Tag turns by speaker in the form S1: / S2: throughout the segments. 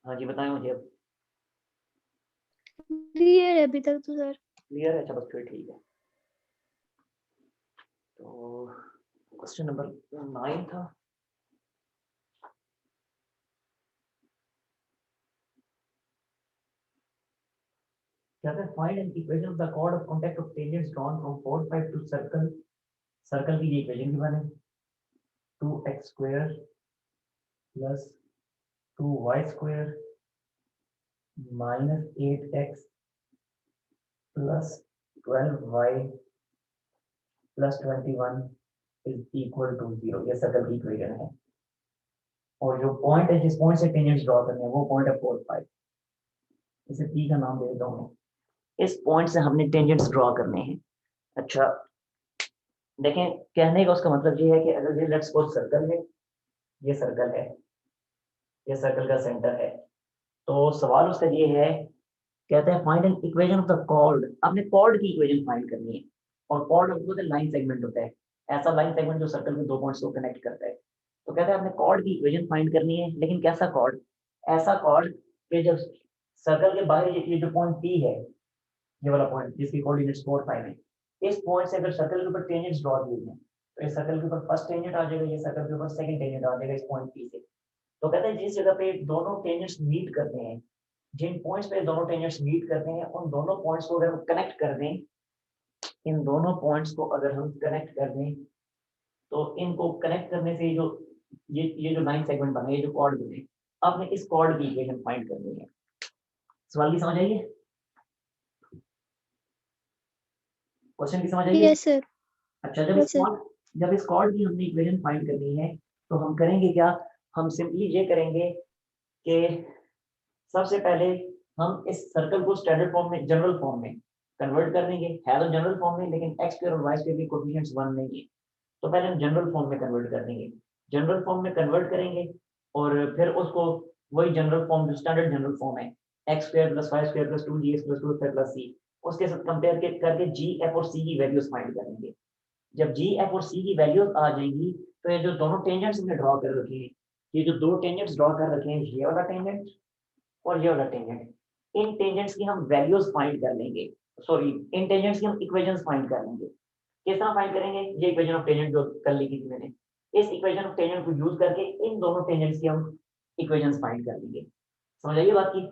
S1: हाँ जी बताएं मुझे अब।
S2: क्लियर है अभी तक तो सर।
S1: क्लियर है, अच्छा बस फिर ठीक है। तो क्वेश्चन नंबर 9 था। कहते हैं find an equation of the chord of contact of tangents drawn from 4 5 to circle. Circle की ये इक्वेशन की बने 2x square plus 2y square minus 8x plus 12y plus 21 is equal to 0। ये circle की equation है। और जो point है, जिस पॉइंट से टेंजेंट्स ड्रॉ करने हैं, वो पॉइंट है 4 5। इसे पी का नाम दे देता हूँ। इस पॉइंट से हमने टेंजेंट्स ड्रॉ करने हैं। अच्छा देखें, कहने का उसका मतलब ये है कि अगर ये लेट्स सपोज सर्कल है, ये सर्कल है, ये सर्कल का सेंटर है, तो सवाल उसका ये है, कहते हैं find an equation of the chord. आपने कॉर्ड की इक्वेशन फाइंड करनी है। और कॉर्ड होता है लाइन सेगमेंट होता है, ऐसा लाइन सेगमेंट जो सर्कल में दो पॉइंट्स को कनेक्ट करता है। तो कहते हैं आपने कॉर्ड की इक्वेशन फाइंड करनी है, लेकिन कैसा कॉर्ड? ऐसा कॉर्ड कि जब सर्कल के बाहर ये जो पॉइंट पी है, ये वाला पॉइंट जिसकी कोऑर्डिनेट्स 4 5 है, इस पॉइंट से अगर सर्कल के ऊपर टेंजेंट्स ड्रॉ किए हैं, तो इस सर्कल के ऊपर फर्स्ट टेंजेंट आ जाएगा, ये सर्कल के ऊपर सेकंड टेंजेंट आ जाएगा इस पॉइंट पी से। तो कहते हैं जिस जगह पे दोनों टेंजेंट्स मीट करते हैं, जिन पॉइंट्स पे दोनों टेंजेंट्स मीट करते हैं, उन दोनों पॉइंट्स को अगर हम कनेक्ट कर दें, इन दोनों पॉइंट्स को अगर हम कनेक्ट कर दें, तो इनको कनेक्ट करने से जो ये जो लाइन सेगमेंट बने, ये जो कॉर्ड बने, आपने इस कॉर्ड की इक्वेशन फाइंड करनी है। सवाल की समझ आइए, क्वेश्चन की समझ आइए।
S2: Yes sir.
S1: अच्छा जब
S2: यस सर।
S1: जब इस कॉर्ड की हमने इक्वेशन फाइंड करनी है, तो हम करेंगे क्या? हम सिंपली ये करेंगे कि सबसे पहले हम इस सर्कल को स्टैंडर्ड फॉर्म में, जनरल फॉर्म में कन्वर्ट कर देंगे। है तो जनरल फॉर्म में, लेकिन एक्स स्क्वायर और वाई स्क्वायर के कोएफिशिएंट्स 1 नहीं है, तो पहले हम जनरल फॉर्म में कन्वर्ट कर देंगे। जनरल फॉर्म में कन्वर्ट करेंगे और फिर उसको वही जनरल फॉर्म, जो स्टैंडर्ड जनरल फॉर्म है, x square plus y square plus 2gx plus 2 plus C, उसके साथ कंपेयर करके जी एफ और सी की वैल्यूज फाइंड करेंगे। जब जी एफ और सी की वैल्यूज आ जाएंगी, तो ये जो दोनों टेंजेंट्स हमने ड्रॉ कर रखे हैं, ये जो दो टेंजेंट्स ड्रॉ कर रखे हैं, ये वाला टेंजेंट और ये वाला टेंजेंट, इन टेंजेंट्स की हम वैल्यूज फाइंड कर लेंगे। सॉरी, इन टेंजेंट्स की हम इक्वेशंस फाइंड कर लेंगे। किस तरह फाइंड करेंगे? ये इक्वेशन ऑफ टेंजेंट जो कल लिखी थी मैंने, इस इक्वेशन ऑफ टेंजेंट को यूज करके इन दोनों टेंजेंट्स की हम इक्वेशंस फाइंड कर लेंगे। समझ आइए बात की।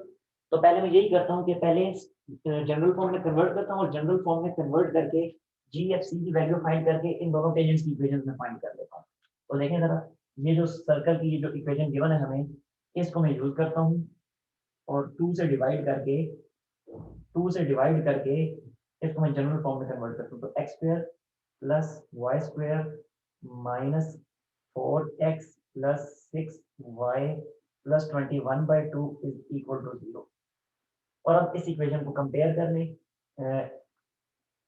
S1: तो पहले मैं यही करता हूँ कि पहले जनरल फॉर्म में कन्वर्ट करता हूँ, और जनरल फॉर्म में कन्वर्ट करके जी एफ सी की वैल्यू फाइंड करके इन दोनों टेंजेंट्स की इक्वेशन में फाइंड कर लेता हूँ। तो देखें जरा, ये जो सर्कल की जो इक्वेशन गिवन है हमें, इसको मैं यूज करता हूँ, और टू से डिवाइड करके इसको मैं जनरल फॉर्म में कन्वर्ट करता हूँ। तो x square plus y square minus 4x plus 6y plus 21/2 is equal to 0। और अब इस इक्वेशन को कंपेयर कर लें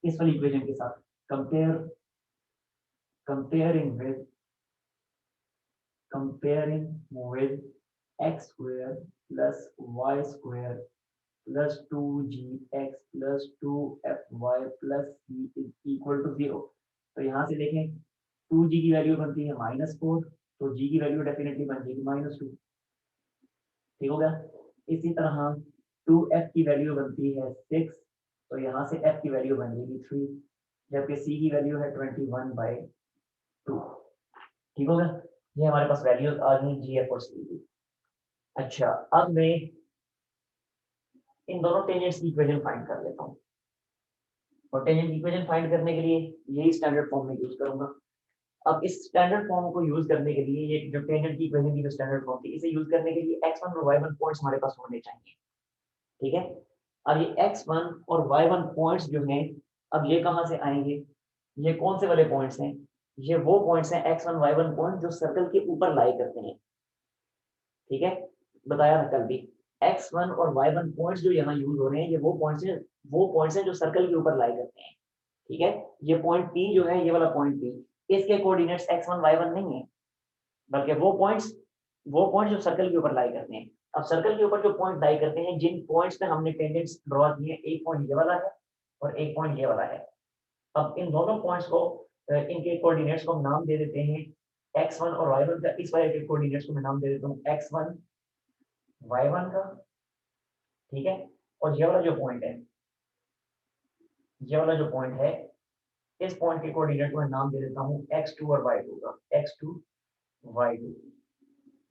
S1: इस वाली इक्वेशन के साथ। Compare comparing with x square plus y square plus 2gx plus 2fy plus c is equal to 0। तो यहाँ से देखें, 2g की वैल्यू बनती है -4, तो g की वैल्यू डेफिनेटली बन जाएगी -2। ठीक हो गया। इसी तरह 2f की वैल्यू बनती है 6, तो यहाँ से f की वैल्यू बन जाएगी 3, जबकि c की वैल्यू है 21/2। ठीक हो गया। ये हमारे पास वैल्यूज आ गई जी एफ और सी की। अच्छा अब मैं इन दोनों टेंजेंट्स की इक्वेशन फाइंड कर लेता हूँ, और टेंजेंट की इक्वेशन फाइंड करने के लिए यही स्टैंडर्ड फॉर्म में यूज करूंगा। अब इस स्टैंडर्ड फॉर्म को यूज करने के लिए, ये जो टेंजेंट की इक्वेशन की जो स्टैंडर्ड फॉर्म थी, इसे यूज करने के लिए x1 और y1 पॉइंट्स हमारे पास होने चाहिए। ठीक है। अब ये x1 और y1 पॉइंट्स जो हैं, अब ये कहाँ से आएंगे? ये कौन से वाले पॉइंट्स हैं? ये वो पॉइंट्स हैं x1 y1 पॉइंट जो सर्कल के ऊपर लाई करते हैं। ठीक है, बताया था कल भी, x1 और y1 पॉइंट्स जो यहाँ यूज हो रहे हैं, ये वो पॉइंट्स हैं जो सर्कल के ऊपर लाई करते हैं। ठीक है। ये पॉइंट P जो है, ये वाला पॉइंट P, इसके कोऑर्डिनेट्स x1 y1 नहीं है, बल्कि वो पॉइंट्स जो सर्कल के ऊपर लाई करते हैं। अब सर्कल के ऊपर जो पॉइंट लाई करते हैं, जिन पॉइंट्स पे हमने टेंजेंट्स ड्रॉ किए हैं, एक पॉइंट ये वाला है और एक पॉइंट ये वाला है। अब इन दोनों पॉइंट्स को, इनके कोऑर्डिनेट्स को हम नाम दे देते हैं x1 और y1 का। इस वाले के कोऑर्डिनेट्स को मैं नाम दे देता हूँ x1 y1 का, ठीक है। और ये वाला जो पॉइंट है, ये वाला जो पॉइंट है, इस पॉइंट के कोऑर्डिनेट को मैं नाम दे देता हूँ x2 और y2 का, x2 y2,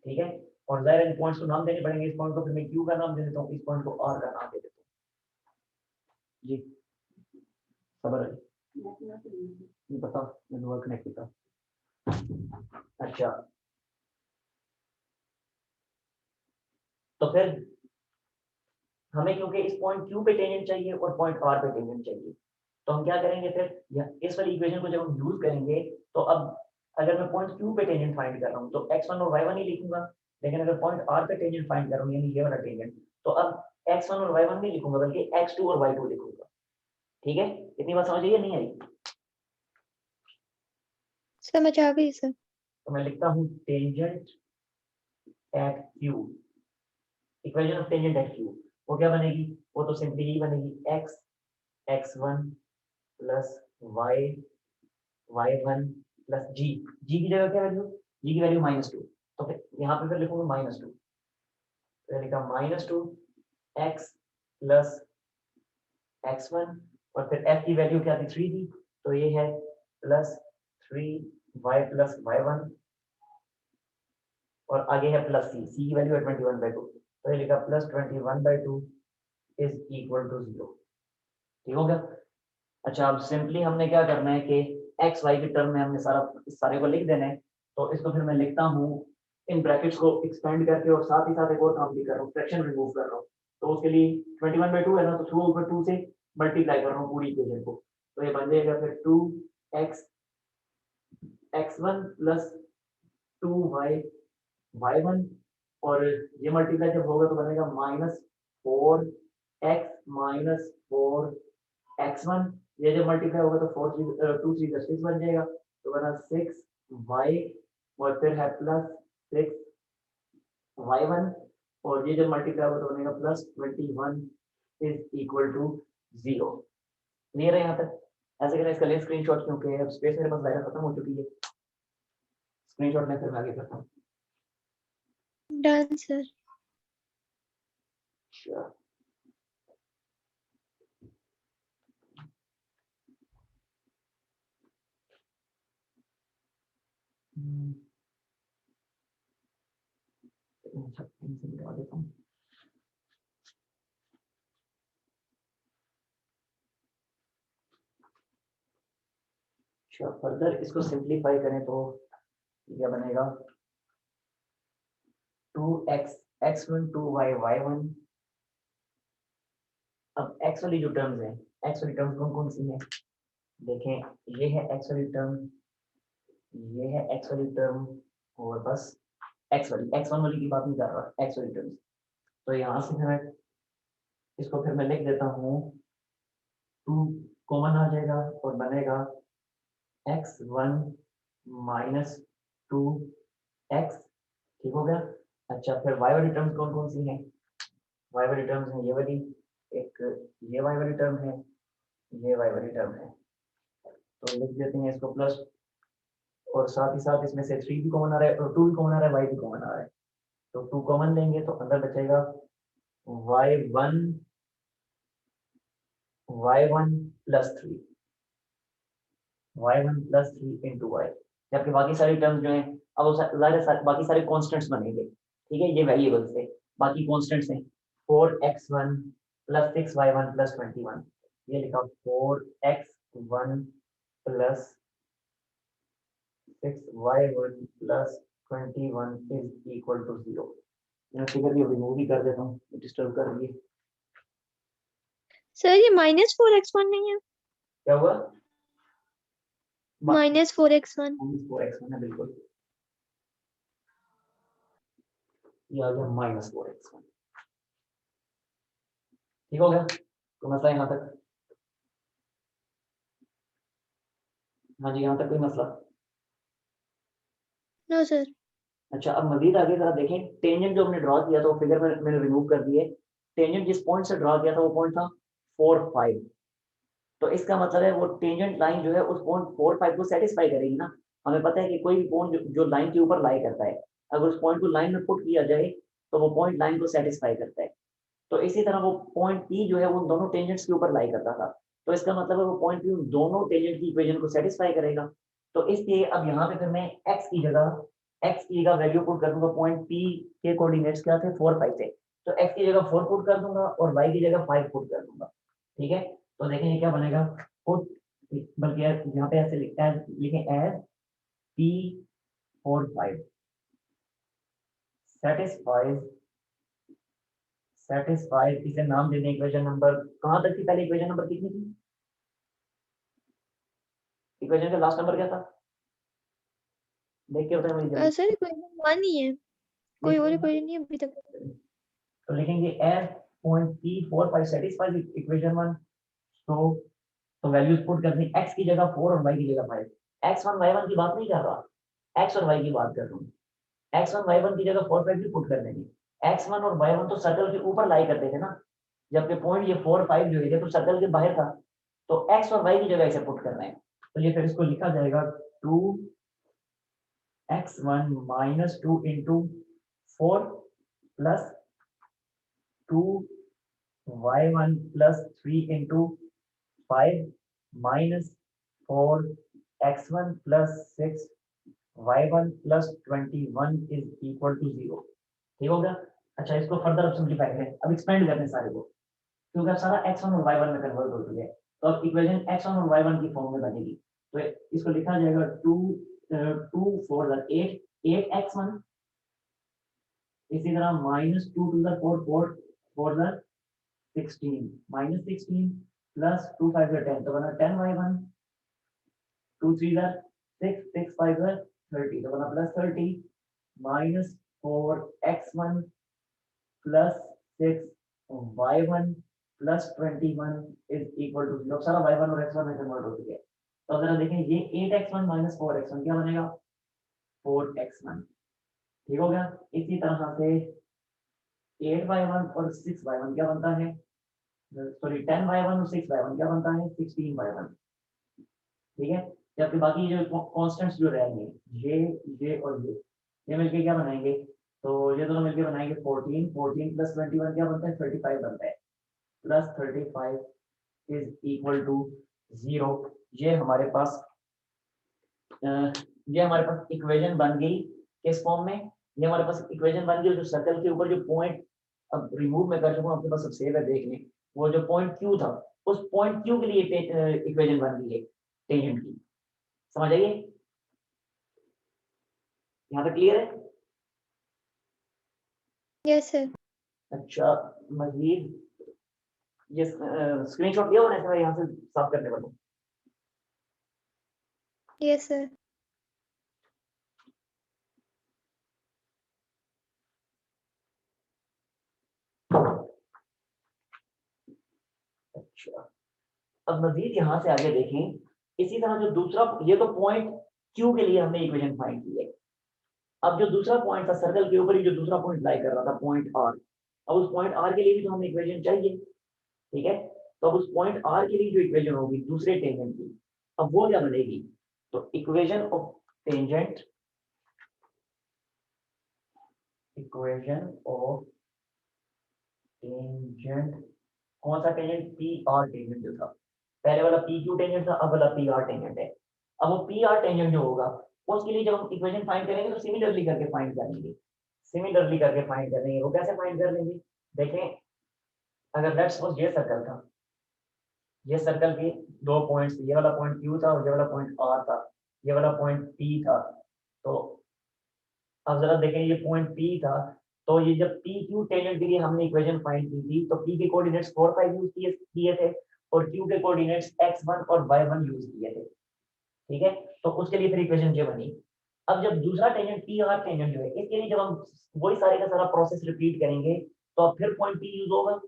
S1: ठीक है। और जाहिर इन पॉइंट्स को नाम देने पड़ेंगे, इस पॉइंट को फिर मैं q का नाम दे देता हूँ, इस पॉइंट को r का नाम दे देता हूँ। जी खबर है, ये बताओ, मैंने वर्क कनेक्ट किया। अच्छा, तो फिर हमें क्योंकि इस पॉइंट Q पे टेंजेंट चाहिए और पॉइंट R पे टेंजेंट चाहिए, तो हम क्या करेंगे फिर, इस वाली इक्वेशन को जब हम यूज करेंगे, तो अब अगर मैं पॉइंट Q पे टेंजेंट फाइंड कर रहा हूँ तो x1 और y1 ही लिखूंगा, लेकिन अगर पॉइंट R पे टेंजेंट फाइंड कर रहा हूँ यानी ये वाला टेंजेंट, तो अब x1 और y1 नहीं लिखूंगा बल्कि x2 और y2 लिखूंगा, ठीक है। इतनी बात समझ आई नहीं आई?
S2: समझ आ गई सर।
S1: तो मैं लिखता हूँ tangent at Q, equation of tangent at Q, वो क्या बनेगी, वो तो सिंपली यही बनेगी x x1 plus y y1 plus g, g की जगह क्या वैल्यू, g की वैल्यू -2, तो फिर यहाँ पे फिर लिखूंगा -2, तो लिखा -2 x प्लस x1, और फिर f की वैल्यू क्या थी, 3 थी, तो ये है प्लस 3y प्लस y1, और आगे है प्लस c, c की वैल्यू है 21/2, तो ये लिखा प्लस 21/2 इज इक्वल टू 0, ठीक हो गया। अच्छा, अब सिंपली हमने क्या करना है कि एक्स वाई के टर्म में हमने सारे को लिख देना है, तो इसको फिर मैं लिखता हूँ इन ब्रैकेट्स को एक्सपेंड करके, और साथ ही साथ एक और काम भी कर रहा हूँ, फ्रैक्शन रिमूव कर रहा हूँ, तो उसके लिए 21/2 है ना, तो थ्रू ऊपर 2 से मल्टीप्लाई कर रहा हूँ पूरी इक्वेशन को, तो ये बन जाएगा फिर 2x x1 plus 2y y1, और ये मल्टीप्लाई जब होगा तो बनेगा -4x -4x1, ये जब मल्टीप्लाई होगा तो 2 3 6 बन जाएगा, तो बना 6y, और फिर है प्लस 6y1, और ये जब मल्टीप्लाई होगा तो बनेगा plus 21 is equal to 0। Clear है यहाँ तक? ऐसे करें, इसका ले स्क्रीनशॉट, क्योंकि अब स्पेस मेरे पास ज़्यादा खत्म हो चुकी है, स्क्रीनशॉट मैं फिर आगे करता हूँ।
S2: Done sir.
S1: Sure. फर्दर इसको सिंप्लीफाई करें तो क्या बनेगा, 2x x1 2y y1, अब x वाली जो टर्म्स हैं, x वाली टर्म्स कौन कौन सी हैं, देखें, ये है x वाली टर्म, ये है x वाली टर्म, और बस x वाली, x1 वाली की बात नहीं कर रहा, x वाली टर्म्स, तो यहाँ से मैं इसको फिर मैं लिख देता हूँ, 2 कॉमन आ जाएगा और बनेगा x1 -2x, ठीक हो गया। अच्छा, फिर y वाली टर्म्स कौन कौन सी हैं, y वाली टर्म्स हैं ये वाली, एक ये y वाली टर्म है, ये y वाली टर्म है, तो लिख देते हैं इसको प्लस, और साथ ही साथ इसमें से 3 भी कॉमन आ रहा है और 2 भी कॉमन आ रहा है, y भी कॉमन आ रहा है, तो 2 कॉमन लेंगे तो अंदर बचेगा y1 plus 3, y1 plus 3 into y, जबकि बाकी सारी टर्म्स जो हैं, अब बाकी सारे कॉन्स्टेंट्स बनेंगे, ठीक है, ये वेरिएबल्स है, बाकी कॉन्स्टेंट्स हैं, 4x1 प्लस 6y1 प्लस 21, ये लिखा 4x1 plus 6y1 plus 21 is equal to 0। मैं फिगर ये रिमूव ही कर देता हूँ, डिस्टर्ब कर रही है।
S2: सर ये -4x1 नहीं है?
S1: क्या हुआ?
S2: -4x1।
S1: -4x1 है बिल्कुल, ये आ गया -4x1, ठीक हो गया, तो मसला यहाँ तक, हाँ जी, यहाँ तक कोई मसला?
S2: No sir.
S1: अच्छा, अब मजीद आगे जरा देखें, टेंजेंट जो हमने ड्रॉ किया था वो फिगर में मैंने रिमूव कर दिए, टेंजेंट जिस पॉइंट से ड्रॉ किया था वो पॉइंट था 4 5, तो इसका मतलब है वो टेंजेंट लाइन जो है उस पॉइंट 4 5 को सेटिस्फाई करेगी ना, हमें पता है कि कोई भी पॉइंट जो लाइन के ऊपर लाई करता है, अगर उस पॉइंट को लाइन में पुट किया जाए
S3: तो वो पॉइंट लाइन को सेटिस्फाई करता है। तो इसी तरह वो पॉइंट पी जो है वो दोनों टेंजेंट्स के ऊपर लाई करता था, तो इसका मतलब है वो पॉइंट पी उन दोनों टेंजेंट की इक्वेशन को सेटिस्फाई करेगा। तो इसलिए अब यहाँ पे फिर मैं x की जगह वैल्यू पुट कर दूंगा। पॉइंट पी के कोऑर्डिनेट्स क्या थे, 4 5 थे, तो x की जगह 4 पुट कर दूंगा और y की जगह 5 पुट कर दूंगा। ठीक है, तो देखें ये क्या बनेगा, पुट, बल्कि यहाँ पे ऐसे लिखें एज p 4 5 सेटिस्फाइज इसे नाम दे दें इक्वेशन नंबर, कहां तक थी पहले, इक्वेशन नंबर कितनी थी, इक्वेशन का लास्ट नंबर क्या था, देख के बताएं मुझे जल्दी।
S2: सर इक्वेशन 1 ही है, कोई और इक्वेशन नहीं है अभी तक।
S3: तो लिखेंगे as point P 4 5 satisfies equation 1। तो वैल्यूज पुट करनी, x की जगह 4 और y की जगह 5। x1 y1 की बात नहीं कर रहा, x और y की बात कर रहा हूँ। x1 y1 की जगह 4 5 भी पुट कर देंगे। x1 और y1 तो सर्कल के ऊपर लाई करते थे ना, जबकि पॉइंट ये 4 5 जो है तो सर्कल के बाहर था, तो x और y की जगह इसे पुट करना है। तो ये फिर इसको लिखा जाएगा 2x1 minus 2 into 4 plus 2y1 plus 3 into 5 minus 4x1 plus 6y1 plus 21 is equal to 0। ठीक हो गया। अच्छा, इसको फर्दर अब सिंप्लीफाई करें, अब एक्सपेंड करते हैं सारे को, क्योंकि अब सारा x1 और y1 में कन्वर्ट हो चुके हैं, तो अब इक्वेशन x1 और y1 की फॉर्म में बनेगी। तो इसको लिखा जाएगा 2 4 8x1, इसी तरह minus 2 to the 4 4 the 16 minus 16 plus 2 5 10, तो बना 10y1, 2 3 द 6 6 5 द 30, तो बना plus 30 minus 4x1 plus 6y1 plus 21 is equal to 0। सारा y1 और x1 में कन्वर्ट हो चुके हैं। तो जरा देखें ये 8x1 माइनस 4x1 क्या बनेगा, 4x1। ठीक हो गया। इसी तरह से 8y1 और 6y1 क्या बनता है, सॉरी 10y1 और 6y1 क्या बनता है, 16y1। ठीक है, जबकि बाकी जो कांस्टेंट्स जो रहेंगे ये और ये मिलके क्या बनाएंगे, तो ये दोनों मिलके बनाएंगे 14 14 प्लस 21 क्या बनता है, 35 बनता है, प्लस 35 इज इक्वल टू 0। ये हमारे पास इक्वेशन बन गई किस फॉर्म में, ये हमारे पास इक्वेशन बन गई जो सर्कल के ऊपर जो पॉइंट, अब रिमूव में कर चुका हूं, आपके पास सब सेव है देख लें, वो जो पॉइंट क्यू था उस पॉइंट क्यू के लिए इक्वेशन बन गई है टेंजेंट की। समझ आइए, यहाँ तक क्लियर है।
S2: Yes sir.
S3: अच्छा, मजीद ये स्क्रीनशॉट लिया होना, मैं यहाँ से साफ करने वाला हूँ।
S2: Yes sir.
S3: अच्छा, अब मजीद यहाँ से आगे देखें, इसी तरह जो दूसरा, ये तो पॉइंट क्यू के लिए हमने इक्वेशन फाइंड की है। अब जो दूसरा पॉइंट था सर्कल के ऊपर ही जो दूसरा पॉइंट लाई कर रहा था, पॉइंट आर, अब उस पॉइंट आर के लिए भी तो हमें इक्वेशन चाहिए। ठीक है, तो अब उस पॉइंट आर के लिए जो इक्वेशन होगी दूसरे टेंजेंट की, अब वो क्या बनेगी, तो equation of tangent, equation of tangent, कौन सा टेंजेंट, पी आर टेंजेंट जो था, पहले वाला पी क्यू टेंजेंट था, अब वाला पी आर टेंजेंट है। अब वो पी आर टेंजेंट जो होगा उसके लिए जब हम इक्वेशन फाइंड करेंगे तो सिमिलरली करके फाइंड करेंगे, वो कैसे फाइंड कर लेंगे, देखें, अगर लेट्स सपोज ये सर्कल था, ये सर्कल के दो पॉइंट्स, ये वाला पॉइंट क्यू था और ये वाला पॉइंट आर था, ये वाला पॉइंट पी था। तो अब जरा देखें, ये पॉइंट पी था, तो ये जब पी क्यू टेंजेंट के लिए हमने इक्वेशन फाइंड की थी तो पी के कोऑर्डिनेट्स 4 5 यूज किए थे और क्यू के कोऑर्डिनेट्स x1 और y1 यूज किए थे। ठीक है, तो उसके लिए फिर इक्वेशन ये बनी। अब जब दूसरा टेंजेंट पी आर टेंजेंट जो है, इसके लिए जब हम वही सारे का सारा प्रोसेस रिपीट करेंगे तो अब फिर पॉइंट पी यूज होगा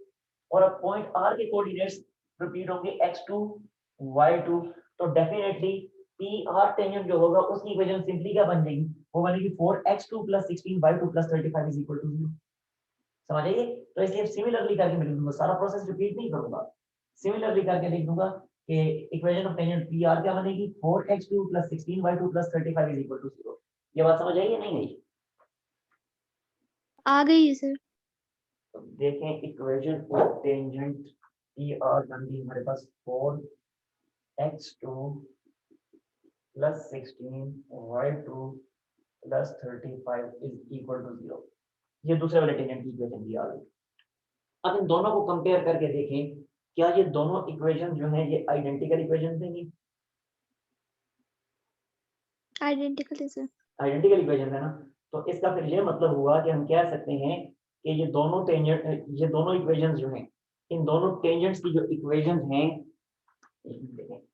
S3: और अब पॉइंट आर के कोऑर्डिनेट्स रिपीट होंगे x2 y2, तो डेफिनेटली पी आर टेंजेंट जो होगा उसकी इक्वेशन सिंपली क्या बन जाएगी, वो बनेगी 4x2 plus 16 y2 plus 35 is equal to 0। समझ आइए, तो इसलिए सिमिलरली करके मैं लिख दूंगा, सारा प्रोसेस रिपीट नहीं करूंगा, सिमिलरली करके लिख दूंगा कि equation of tangent P R क्या बनेगी, 4x2 plus 16y2 plus 35 is equal to 0। ये बात समझ आई या नहीं आई?
S2: आ गई है सर।
S3: तो देखें equation of tangent P R बन गई हमारे पास 4x2 plus 16 y2 plus 35 is equal to 0। ये दूसरे वाले टेंजेंट की इक्वेशन दी आ गई। अब इन दोनों को कंपेयर करके देखें क्या ये दोनों इक्वेशन जो हैं ये आइडेंटिकल इक्वेशन देंगी।
S2: आइडेंटिकल है सर।
S3: आइडेंटिकल इक्वेशन है ना, तो इसका फिर ये मतलब हुआ कि हम कह सकते हैं कि ये दोनों टेंजेंट, ये दोनों इक्वेशंस जो हैं, इन दोनों टेंजेंट्स की जो इक्वेशंस हैं,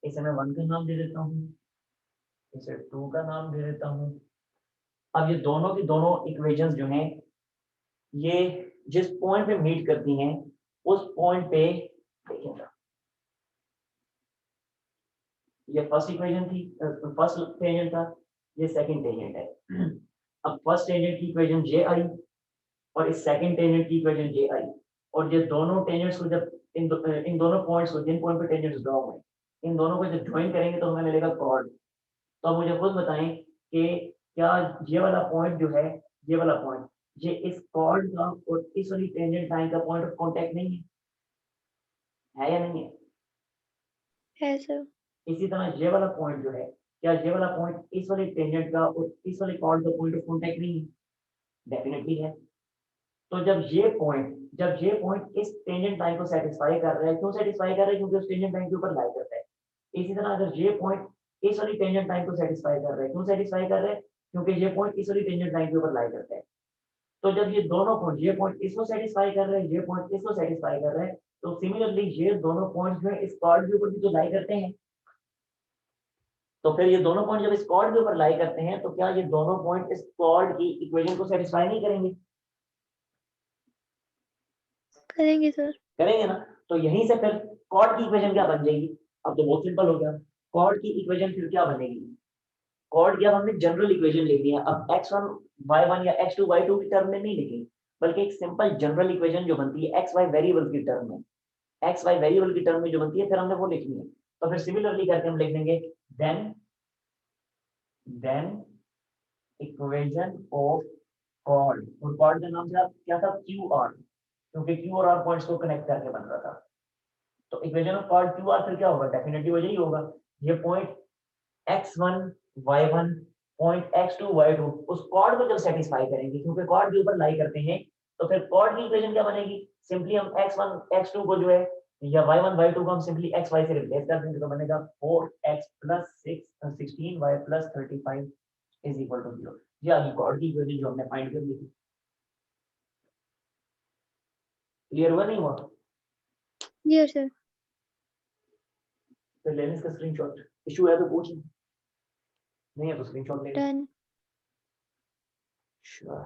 S3: इसे मैं 1 का नाम दे देता हूँ, इसे 2 का नाम दे देता हूँ। अब ये दोनों की दोनों इक्वेशंस जो हैं ये जिस पॉइंट पे मीट करती हैं उस पॉइंट पे देखिएगा, ये फर्स्ट इक्वेशन थी, फर्स्ट टेंजेंट था, ये सेकंड टेंजेंट है। अब फर्स्ट टेंजेंट की इक्वेशन जे आई और इस सेकंड टेंजेंट की इक्वेशन जे आई, और ये दोनों टेंजेंट्स को जब इन दोनों पॉइंट्स को, जिन पॉइंट पे टेंजेंट्स ड्रॉ हुए, इन दोनों को जब ज्वाइन करेंगे तो हमें मिलेगा कॉर्ड। तो अब मुझे खुद बताएं कि क्या ये वाला पॉइंट जो है, ये वाला पॉइंट, ये इस कॉर्ड का और इस वाली टेंजेंट लाइन का पॉइंट ऑफ कांटेक्ट नहीं है या नहीं है?
S2: है सर।
S3: इसी तरह ये वाला पॉइंट जो है, क्या ये वाला पॉइंट इस वाली टेंजेंट का और इस वाले कॉर्ड का पॉइंट ऑफ कांटेक्ट नहीं है? डेफिनेटली है। तो जब ये पॉइंट इस टेंजेंट लाइन को सेटिस्फाई कर रहा है, क्यों सेटिस्फाई कर रहा है? क्योंकि उस टेंजेंट लाइन के ऊपर लाई करता है। इसी तरह अगर ये पॉइंट इस वाली टेंजेंट लाइन को सेटिस्फाई कर रहा है, क्यों सेटिस्फाई कर रहा है? क्योंकि ये पॉइंट इस वाली टेंजेंट लाइन के ऊपर लाई करता है। तो जब ये दोनों पॉइंट, ये पॉइंट इसको सेटिस्फाई कर रहे हैं, ये पॉइंट इसको सेटिस्फाई कर रहे हैं, तो सिमिलरली ये दोनों पॉइंट्स जो है इस कॉर्ड के ऊपर भी तो लाई करते हैं। तो फिर ये दोनों पॉइंट जब इस कॉर्ड के ऊपर लाई करते हैं तो क्या ये दोनों पॉइंट इस कॉर्ड की इक्वेशन को सेटिस्फाई नहीं करेंगे?
S2: करेंगे सर।
S3: करेंगे ना। तो यहीं से फिर कॉर्ड की इक्वेशन क्या बन जाएगी? अब तो बहुत सिंपल हो गया। कॉर्ड की इक्वेशन फिर क्या बनेगी? कॉर्ड की अब हमने जनरल इक्वेशन लिख ली है। अब x1 y1 या x2 y2 की टर्म में नहीं लिखेंगे, बल्कि एक सिंपल जनरल इक्वेशन जो बनती है x y वेरिएबल की टर्म में, x y वेरिएबल की टर्म में जो बनती है, फिर हमने वो लिखनी है। तो फिर सिमिलरली करके हम लिख देंगे देन इक्वेशन ऑफ कॉर्ड, और कॉर्ड का नाम क्या था? क्यू आर, क्योंकि क्यू और आर पॉइंट्स को कनेक्ट करके बन रहा था। तो equation of chord Q R फिर क्या होगा? डेफिनेटली वही ही होगा। ये point x1 y1 point x2 y2 उस कॉर्ड को जब सेटिस्फाई करेंगे, क्योंकि कॉर्ड के ऊपर लाई करते हैं, तो फिर कॉर्ड की इक्वेशन क्या बनेगी? सिंपली हम x1 x2 को जो है या y1 y2 को हम सिंपली x y से रिप्लेस कर देंगे, तो बनेगा 4x plus 16y plus 35 is equal to 0। ये आ गई कॉर्ड की इक्वेशन जो हमने फाइंड कर ली थी। क्लियर हुआ नहीं हुआ?
S2: Clear sir.
S3: फिर ले लें इसका स्क्रीनशॉट, इशू है तो पूछ नहीं है तो स्क्रीनशॉट ले लें।
S2: डन।
S3: Sure.